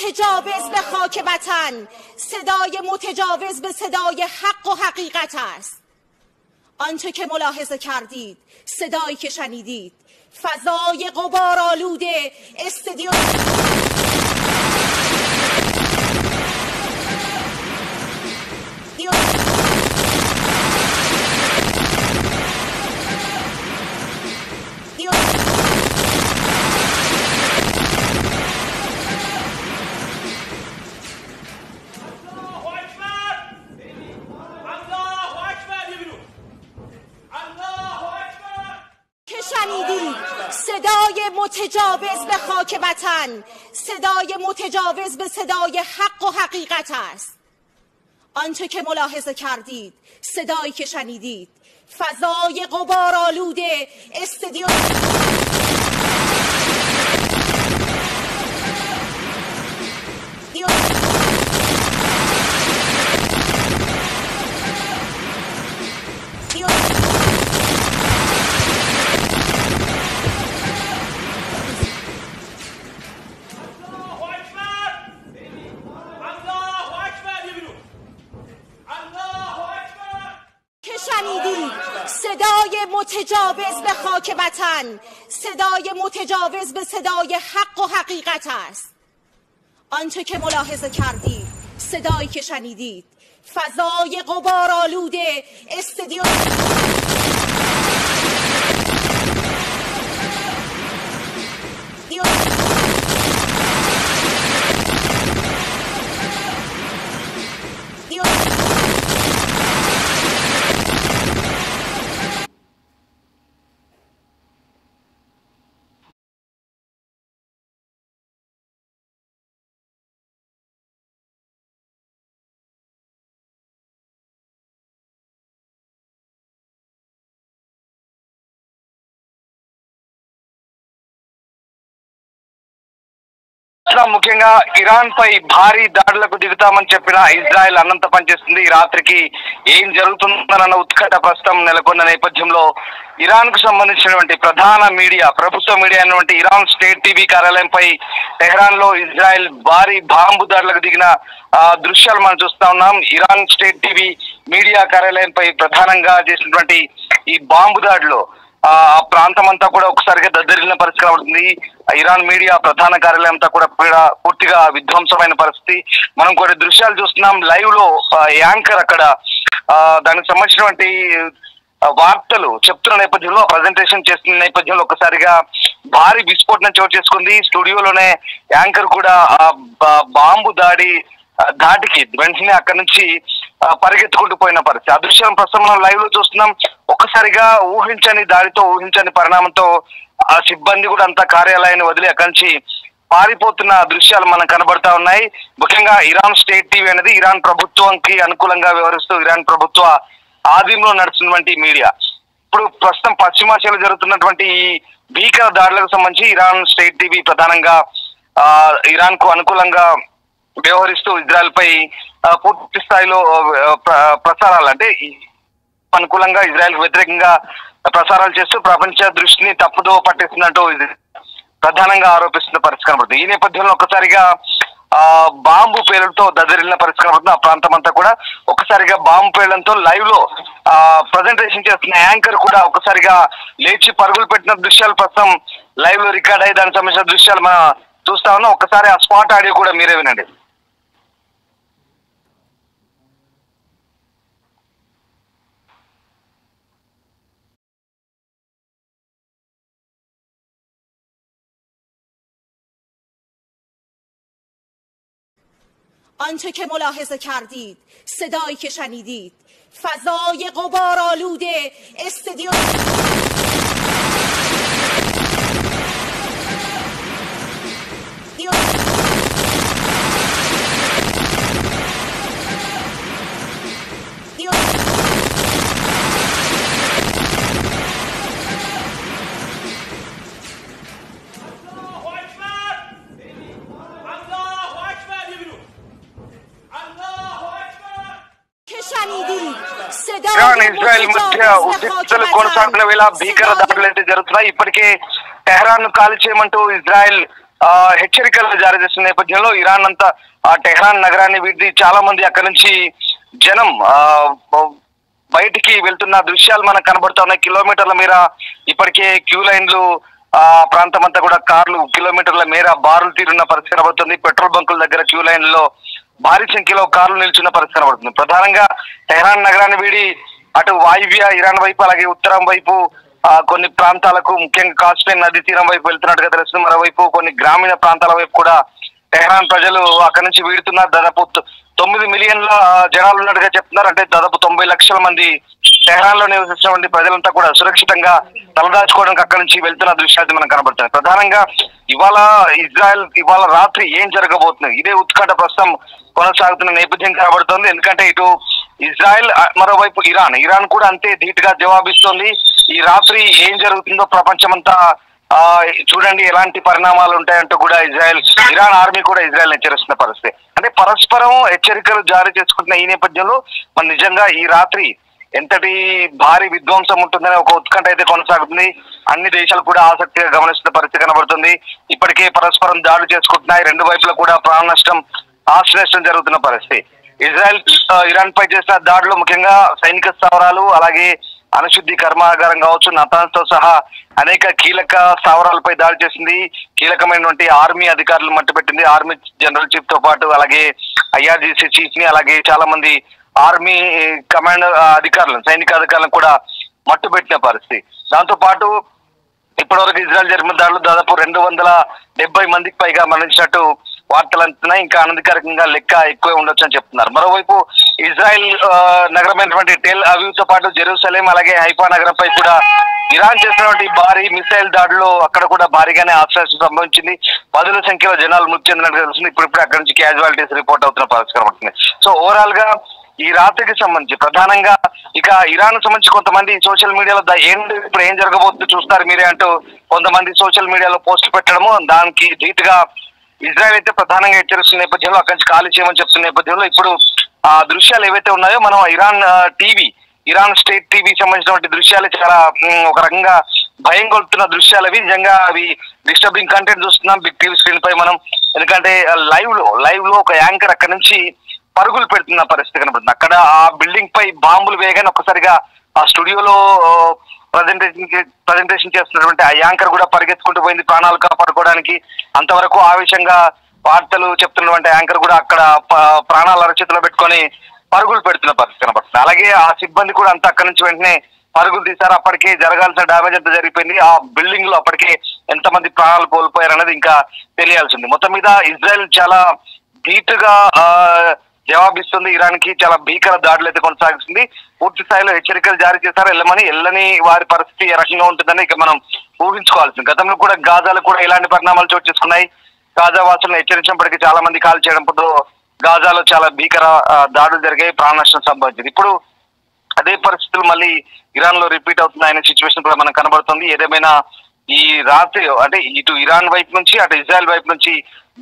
متجاوز به خاک وطن صدای متجاوز به صدای حق و حقیقت است. آنچه که ملاحظه کردید، صدایی که شنیدید، فضای غبارآلود استودیو شنیدید، صدای متجاوز به خاک وطن، صدای متجاوز به صدای حق و حقیقت است. آنچه که ملاحظه کردید، صدایی که شنیدید، فضای غبارآلود استودیو شنیدید، صدای متجاوز به خاک وطن، صدای متجاوز به صدای حق و حقیقت است. آنچه که ملاحظه کردید، صدایی که شنیدید، فضای غبارآلود استودیو ముఖ్యంగా ఇరాన్ పై భారీ దాడులకు దిగుతామని చెప్పిన ఇజ్రాయెల్ అన్నంత పనిచేస్తుంది. ఈ రాత్రికి ఏం జరుగుతుందన్న ఉత్కంఠ ప్రస్తుతం నెలకొన్న నేపథ్యంలో ఇరాన్ కు సంబంధించినటువంటి ప్రధాన మీడియా, ప్రభుత్వ మీడియా అయినటువంటి ఇరాన్ స్టేట్ టీవీ కార్యాలయంపై టెహ్రాన్ లో ఇజ్రాయెల్ భారీ బాంబు దాడులకు దిగిన దృశ్యాలు మనం చూస్తా ఉన్నాం. ఇరాన్ స్టేట్ టీవీ మీడియా కార్యాలయంపై ప్రధానంగా చేసినటువంటి ఈ బాంబు దాడిలో ఆ ప్రాంతం అంతా కూడా ఒకసారిగా దద్దరిల్లిన పరిస్థితి కనబడుతుంది. ఇరాన్ మీడియా ప్రధాన కార్యాలయం అంతా కూడా పూర్తిగా విధ్వంసమైన పరిస్థితి. మనం కొన్ని దృశ్యాలు చూస్తున్నాం. లైవ్ లో యాంకర్ అక్కడ దానికి సంబంధించినటువంటి వార్తలు చెప్తున్న నేపథ్యంలో, ప్రజెంటేషన్ చేస్తున్న నేపథ్యంలో ఒకసారిగా భారీ విస్ఫోటనం చోటు చేసుకుంది. స్టూడియోలోనే యాంకర్ కూడా బాంబు దాటికి వెంటనే అక్కడి నుంచి పరిగెత్తుకుంటూ పోయిన పరిస్థితి. ఆ దృశ్యం ప్రస్తుతం మనం లైవ్ లో చూస్తున్నాం. ఒక్కసారిగా ఊహించని దాడితో, ఊహించని పరిణామంతో ఆ సిబ్బంది కూడా అంతా కార్యాలయాన్ని వదిలి అక్కడి నుంచి పారిపోతున్న దృశ్యాలు మనకు కనబడతా ఉన్నాయి. ముఖ్యంగా ఇరాన్ స్టేట్ టీవీ అనేది ఇరాన్ ప్రభుత్వానికి అనుకూలంగా వ్యవహరిస్తూ ఇరాన్ ప్రభుత్వ ఆధీనంలో నడుస్తున్నటువంటి మీడియా. ఇప్పుడు ప్రస్తుతం పశ్చిమాసియాలో జరుగుతున్నటువంటి ఈ భీకర దాడులకు సంబంధించి ఇరాన్ స్టేట్ టీవీ ప్రధానంగా ఇరాన్ కు అనుకూలంగా వ్యవహరిస్తూ ఇజ్రాయెల్ పై పూర్తి స్థాయిలో ప్రసారాలు, అంటే అనుకూలంగా ఇజ్రాయెల్ కు వ్యతిరేకంగా ప్రసారాలు చేస్తూ ప్రపంచ దృష్టిని తప్పుదో పట్టిస్తున్నట్టు ప్రధానంగా ఆరోపిస్తున్న పరిస్థితి కనబడుతుంది. ఈ నేపథ్యంలో ఒక్కసారిగా బాంబు పేలుడుతో దద్దరిల్లిన పరిస్థితి కనబడుతుంది. ఆ ప్రాంతం అంతా కూడా ఒక్కసారిగా బాంబు పేలడంతో లైవ్ లో ప్రజెంటేషన్ చేస్తున్న యాంకర్ కూడా ఒక్కసారిగా లేచి పరుగులు పెట్టిన దృశ్యాలు ప్రస్తుతం లైవ్ లో రికార్డ్ అయ్యి దానికి సంబంధించిన దృశ్యాలు మనం చూస్తా ఉన్నాం. ఒక్కసారి ఆ స్పాట్ ఆడియో కూడా మీరే వినండి. آنچه که ملاحظه کردید، صدایی که شنیدید، فضای غبارآلود استودیو ఇరాన్ ఇజ్రాయెల్ మధ్య ఉద్రిక్తతలు కొనసాగుతున్న వేళ భీకర దాడులు అయితే జరుగుతున్నాయి. ఇప్పటికే టెహ్రాన్ ను కాల్ చేయమంటూ ఇజ్రాయెల్ హెచ్చరికలు జారీ చేస్తున్న నేపథ్యంలో ఇరాన్ అంతా టెహ్రాన్ నగరాన్ని వీడి చాలా మంది అక్కడి నుంచి జనం బయటికి వెళ్తున్న దృశ్యాలు మనకు కనబడుతా ఉన్నాయి. కిలోమీటర్ల మేర ఇప్పటికే క్యూ లైన్లు ప్రాంతం అంతా కూడా కార్లు కిలోమీటర్ల మేర బారులు తీరున్న పరిస్థితి కనబడుతుంది. పెట్రోల్ బంకుల దగ్గర క్యూ లైన్లలో భారీ సంఖ్యలో కార్లు నిల్చున్న పరిస్థితి కనబడుతుంది. ప్రధానంగా టెహ్రాన్ నగరాన్ని వీడి అటు వాయువ్య ఇరాన్ వైపు అలాగే ఉత్తరం వైపు కొన్ని ప్రాంతాలకు ముఖ్యంగా కాస్పియన్ నది తీరం వైపు వెళ్తున్నట్టుగా తెలుస్తుంది. మరోవైపు కొన్ని గ్రామీణ ప్రాంతాల వైపు కూడా టెహ్రాన్ ప్రజలు అక్కడి నుంచి వీడుతున్నారు. దాదాపు 9 మిలియన్ల జనాలు ఉన్నట్టుగా చెప్తున్నారు. అంటే దాదాపు 90 లక్షల మంది టెహ్రాన్ లో నివసిస్తున్నటువంటి ప్రజలంతా కూడా సురక్షితంగా తలదాచుకోవడానికి అక్కడి నుంచి వెళ్తున్న దృశ్యాలు మనకు కనబడుతున్నాయి. ప్రధానంగా ఇవాళ రాత్రి ఏం జరగబోతుంది ఇదే ఉత్కంఠ ప్రస్తుతం కొనసాగుతున్న నేపథ్యం కనబడుతోంది. ఎందుకంటే ఇటు ఇజ్రాయెల్ మరోవైపు ఇరాన్ కూడా అంతే ధీటుగా జవాబిస్తోంది. ఈ రాత్రి ఏం జరుగుతుందో ప్రపంచమంతా చూడండి ఎలాంటి పరిణామాలు ఉంటాయంటూ కూడా ఇరాన్ ఆర్మీ కూడా ఇజ్రాయెల్ హెచ్చరిస్తున్న పరిస్థితి. అంటే పరస్పరం హెచ్చరికలు జారీ చేసుకుంటున్న ఈ నేపథ్యంలో మన నిజంగా ఈ రాత్రి ఎంతటి భారీ విధ్వంసం ఉంటుందనే ఒక ఉత్కంఠ అయితే కొనసాగుతుంది. అన్ని దేశాలు కూడా ఆసక్తిగా గమనిస్తున్న పరిస్థితి కనబడుతుంది. ఇప్పటికే పరస్పరం దాడులు చేసుకుంటున్నాయి. రెండు వైపులా కూడా ప్రాణ నష్టం ఆస్తి నష్టం జరుగుతున్న పరిస్థితి. ఇజ్రాయెల్ ఇరాన్ పై చేసిన దాడులు ముఖ్యంగా సైనిక స్థావరాలు అలాగే అణుశుద్ధి కర్మాగారం కావచ్చు నతాన్స్ తో సహా అనేక కీలక స్థావరాలపై దాడి చేసింది. కీలకమైనటువంటి ఆర్మీ అధికారులు మట్టుపెట్టింది. ఆర్మీ జనరల్ చీఫ్ తో పాటు అలాగే IRGC చీఫ్ ని అలాగే చాలా మంది ఆర్మీ కమాండ్ అధికారులను సైనిక అధికారులను కూడా మట్టుపెట్టిన పరిస్థితి. దాంతో పాటు ఇప్పటివరకు ఇజ్రాయెల్ జరిపిన దాడులు దాదాపు 270 మందికి పైగా మరణించినట్టు వార్తలు అంటున్నాయి. ఇంకా అనధికారికంగా లెక్క ఎక్కువే ఉండొచ్చు అని చెప్తున్నారు. మరోవైపు ఇజ్రాయెల్ నగరమైనటువంటి టెల్ అవీవ్ తో పాటు జెరూసలేం అలాగే హైఫా నగరంపై కూడా ఇరాన్ చేసినటువంటి భారీ మిసైల్ దాడులు అక్కడ కూడా భారీగానే ఆశ్రయం సంభవించింది. 10ల సంఖ్యలో జనాలు మృతి చెందినట్టు తెలుస్తుంది. ఇప్పుడు అక్కడి నుంచి క్యాజువాలిటీస్ రిపోర్ట్ అవుతున్న పరిస్థితి కనబడుతుంది. సో ఓవరాల్ గా ఈ రాత్రికి సంబంధించి ప్రధానంగా ఇక ఇరాన్ సంబంధించి కొంతమంది సోషల్ మీడియాలో ఇప్పుడు ఏం జరగబోతుందో చూస్తారు మీరే అంటూ కొంతమంది సోషల్ మీడియాలో పోస్టులు పెట్టడము, దానికి ధీటుగా ఇజ్రాయెల్ అయితే ప్రధానంగా హెచ్చరిస్తున్న నేపథ్యంలో అక్కడి నుంచి ఖాళీ చేయమని చెప్తున్న నేపథ్యంలో ఇప్పుడు ఆ దృశ్యాలు ఏవైతే ఉన్నాయో మనం ఇరాన్ స్టేట్ టీవీ సంబంధించినటువంటి దృశ్యాలు చాలా ఒక రకంగా భయం కొలుపుతున్న దృశ్యాలు అవి. నిజంగా అవి డిస్టర్బింగ్ కంటెంట్ చూస్తున్నాం బిగ్ టీవీ స్క్రీన్ పై మనం. ఎందుకంటే లైవ్ లో ఒక యాంకర్ అక్కడి నుంచి పరుగులు పెడుతున్న పరిస్థితి కనబడుతుంది. అక్కడ ఆ బిల్డింగ్ పై బాంబులు వేయగానే ఒక్కసారిగా ఆ స్టూడియోలో ప్రజెంటేషన్ చేస్తున్నటువంటి ఆ యాంకర్ కూడా పరిగెత్తుకుంటూ పోయింది ప్రాణాలు కాపాడుకోవడానికి. అంతవరకు ఆవేశంగా వార్తలు చెప్తున్నటువంటి యాంకర్ కూడా అక్కడ ప్రాణాలు అరచేతిలో పెట్టుకొని పరుగులు పెడుతున్న పరిస్థితి కనబడుతుంది. అలాగే ఆ సిబ్బంది కూడా అంతా అక్కడి నుంచి వెంటనే పరుగులు తీశారు. అప్పటికే జరగాల్సిన డ్యామేజ్ అంతా జరిగిపోయింది. ఆ బిల్డింగ్ లో అప్పటికే ఎంతమంది ప్రాణాలు కోల్పోయారు అనేది ఇంకా తెలియాల్సింది. మొత్తం మీద ఇజ్రాయెల్ చాలా ధీటుగా జవాబిస్తుంది. ఇరాన్ కి చాలా భీకర దాడులు అయితే కొనసాగిస్తుంది. పూర్తి స్థాయిలో హెచ్చరికలు జారీ చేశారు. వెళ్ళని వారి పరిస్థితి ఏ రకంగా ఉంటుందని ఇక మనం ఊహించుకోవాల్సింది. గతంలో కూడా గాజాలో కూడా ఇలాంటి పరిణామాలు చోటు చేసుకున్నాయి. గాజా వాసులను హెచ్చరించినప్పటికీ చాలా మంది కాల్ చేయడంతో గాజాలో చాలా భీకర దాడులు జరిగాయి, ప్రాణ నష్టం సంభవించింది. ఇప్పుడు అదే పరిస్థితులు మళ్ళీ ఇరాన్ లో రిపీట్ అవుతున్నాయనే సిచ్యువేషన్ కూడా మనకు కనబడుతుంది. ఏదేమైనా ఈ రాత్రి అంటే ఇటు ఇరాన్ వైపు నుంచి అటు ఇజ్రాయెల్ వైపు నుంచి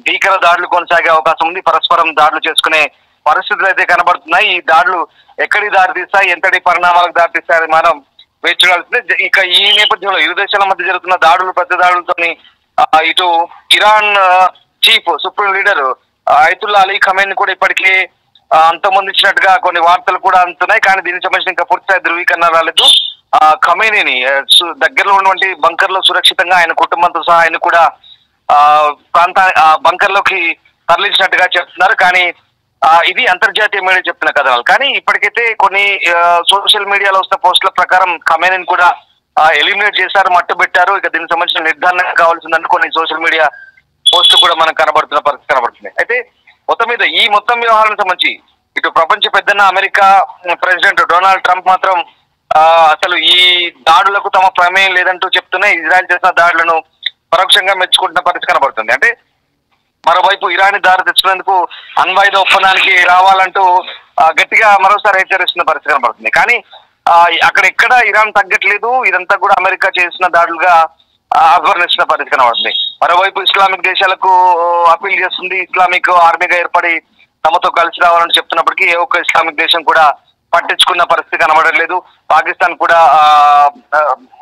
భీకర దాడులు కొనసాగే అవకాశం ఉంది. పరస్పరం దాడులు చేసుకునే పరిస్థితులు అయితే కనబడుతున్నాయి. ఈ దాడులు ఎక్కడికి దారితీస్తాయి, ఎంతటి పరిణామాలకు దారితీస్తాయని మనం వేచి చూడాల్సిందే. ఇక ఈ నేపథ్యంలో ఇరు దేశాల మధ్య జరుగుతున్న పెద్ద దాడులతోని ఇటు Iran chief supreme leader Ayatollah Ali Khamenei కూడా ఇప్పటికే అంతమొందించినట్టుగా కొన్ని వార్తలు కూడా అందుతున్నాయి. కానీ దీనికి సంబంధించిన ఇంకా పూర్తిస్థాయి ధృవీకరణ రాలేదు. ఖమేనీని దగ్గరలో ఉన్నటువంటి బంకర్ లో సురక్షితంగా ఆయన కుటుంబంతో సహా ఆయన కూడా బంకర్ లోకి తరలించినట్టుగా చెప్తున్నారు. కానీ ఇది అంతర్జాతీయ మీడియా చెప్తున్న కథనాలు. కానీ ఇప్పటికైతే కొన్ని సోషల్ మీడియాలో వస్తున్న పోస్టుల ప్రకారం ఖమేనీని కూడా ఎలిమినేట్ చేశారు, మట్టు పెట్టారు. ఇక దీనికి సంబంధించిన నిర్ధారణ కావాల్సిందని కొన్ని సోషల్ మీడియా పోస్టులు కూడా మనకు కనబడుతున్న పరిస్థితి కనబడుతుంది. అయితే మొత్తం మీద ఈ మొత్తం వ్యవహారానికి సంబంధించి ఇటు ప్రపంచ పెద్దన్న అమెరికా ప్రెసిడెంట్ డొనాల్డ్ ట్రంప్ మాత్రం అసలు ఈ దాడులకు తమ ప్రమేయం లేదంటూ చెప్తూనే ఇజ్రాయెల్ చేసిన దాడులను పరోక్షంగా మెచ్చుకుంటున్న పరిస్థితి కనబడుతుంది. అంటే మరోవైపు ఇరాన్ దారి తెచ్చుకునేందుకు అణ్వాయుధ ఒప్పందానికి రావాలంటూ గట్టిగా మరోసారి హెచ్చరిస్తున్న పరిస్థితి కనబడుతుంది. కానీ అక్కడెక్కడ ఇరాన్ తగ్గట్లేదు. ఇదంతా కూడా అమెరికా చేసిన దాడులుగా అభివర్ణిస్తున్న పరిస్థితి కనబడుతుంది. మరోవైపు ఇస్లామిక్ దేశాలకు అపీల్ చేస్తుంది. ఇస్లామిక్ ఆర్మీగా ఏర్పడి తమతో కలిసి రావాలని చెప్తున్నప్పటికీ ఏ ఒక్క ఇస్లామిక్ దేశం కూడా పట్టించుకున్న పరిస్థితి కనబడలేదు. పాకిస్తాన్ కూడా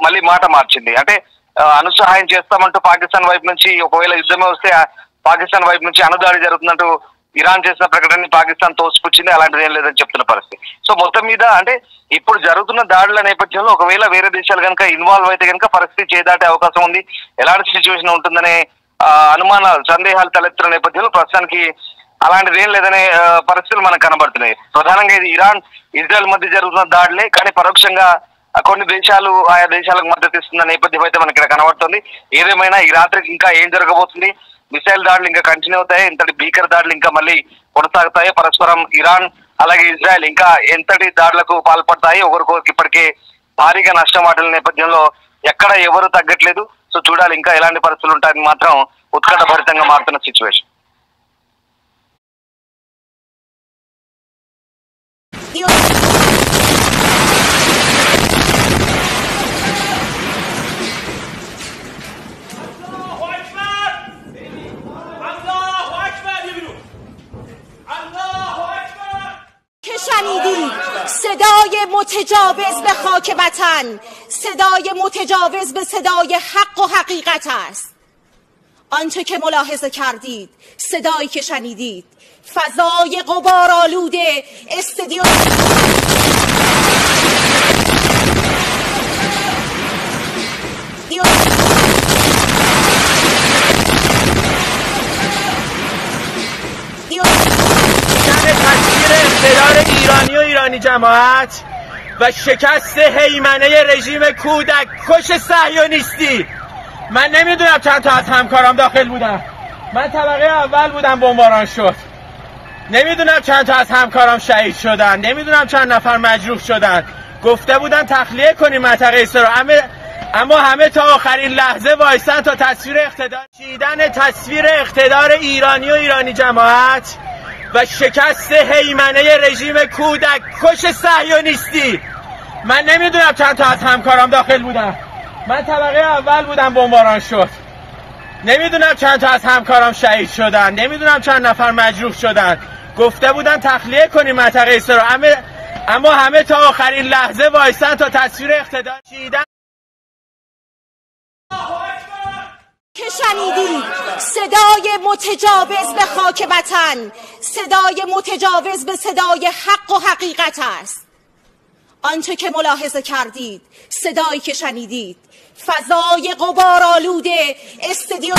మళ్ళీ మాట మార్చింది. అంటే అనుసహాయం చేస్తామంటూ పాకిస్తాన్ వైపు నుంచి, ఒకవేళ యుద్ధమే వస్తే పాకిస్తాన్ వైపు నుంచి అణుదాడి జరుగుతుందంటూ ఇరాన్ చేసిన ప్రకటనని పాకిస్తాన్ తోసిపుచ్చింది. అలాంటిది ఏం లేదని చెప్తున్న పరిస్థితి. సో మొత్తం మీద అంటే ఇప్పుడు జరుగుతున్న దాడుల నేపథ్యంలో ఒకవేళ వేరే దేశాలు కనుక ఇన్వాల్వ్ అయితే కనుక పరిస్థితి చేదాటే అవకాశం ఉంది. ఎలాంటి సిచ్యువేషన్ ఉంటుందనే అనుమానాలు, సందేహాలు తలెత్తున్న నేపథ్యంలో ప్రస్తుతానికి అలాంటిది ఏం లేదనే పరిస్థితులు మనకు కనబడుతున్నాయి. ప్రధానంగా ఇది ఇరాన్ ఇజ్రాయెల్ మధ్య జరుగుతున్న దాడులే, కానీ పరోక్షంగా కొన్ని దేశాలు ఆయా దేశాలకు మద్దతు ఇస్తున్న నేపథ్యం అయితే మనకి ఇక్కడ కనబడుతుంది. ఏదేమైనా ఈ రాత్రికి ఇంకా ఏం జరగబోతుంది, మిసైల్ దాడులు ఇంకా కంటిన్యూ అవుతాయి, ఇంతటి భీకర దాడులు ఇంకా మళ్ళీ కొనసాగుతాయి, పరస్పరం ఇరాన్ అలాగే ఇజ్రాయెల్ ఇంకా ఎంతటి దాడులకు పాల్పడతాయి, ఒకరికొకరికి ఇప్పటికే భారీగా నష్టం వాటిల నేపథ్యంలో ఎక్కడ ఎవరు తగ్గట్లేదు. సో చూడాలి ఇంకా ఎలాంటి పరిస్థితులు ఉంటాయని మాత్రం ఉత్కంఠభరితంగా మారుతున్న సిచ్యువేషన్. شنیدید صدای متجاوز به خاک وطن، صدای متجاوز به صدای حق و حقیقت است. آنچه که ملاحظه کردید، صدایی که شنیدید، فضای غبارآلود استادیوم اقتدار ایرانی و ایرانی جماعت و شکست هیمنه رژیم کودک کش صهیونیستی. من نمیدونم چند تا از همکارام داخل بودن، من طبقه اول بودم بمباران شد، نمیدونم چند تا از همکارام شهید شدن، نمیدونم چند نفر مجروح شدن. گفته بودن تخلیه کنیم منطقه اسرائیل، اما همه تا آخرین لحظه وایسن تا تصویر اقتدار چیدن تصویر اقتدار ایرانی و ایرانی جماعت و شکست هیمنه رژیم کودک کش صهیونیستی. من نمیدونم چند تا از همکارام داخل بودن، من طبقه اول بودم بمباران شد، نمیدونم چند تا از همکارام شهید شدن، نمیدونم چند نفر مجروح شدن. گفته بودن تخلیه کنیم منطقه اسرائیل، اما همه تا آخرین لحظه وایسن تا تصویر اقتدار چیدن. که شنیدید صدای متجاوز به خاک وطن، صدای متجاوز به صدای حق و حقیقت است. آنچه که ملاحظه کردید، صدایی که شنیدید، فضای غبارآلود استادیوم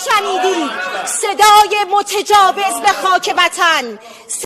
شنیدید صدای متجاوز به خاک وطن.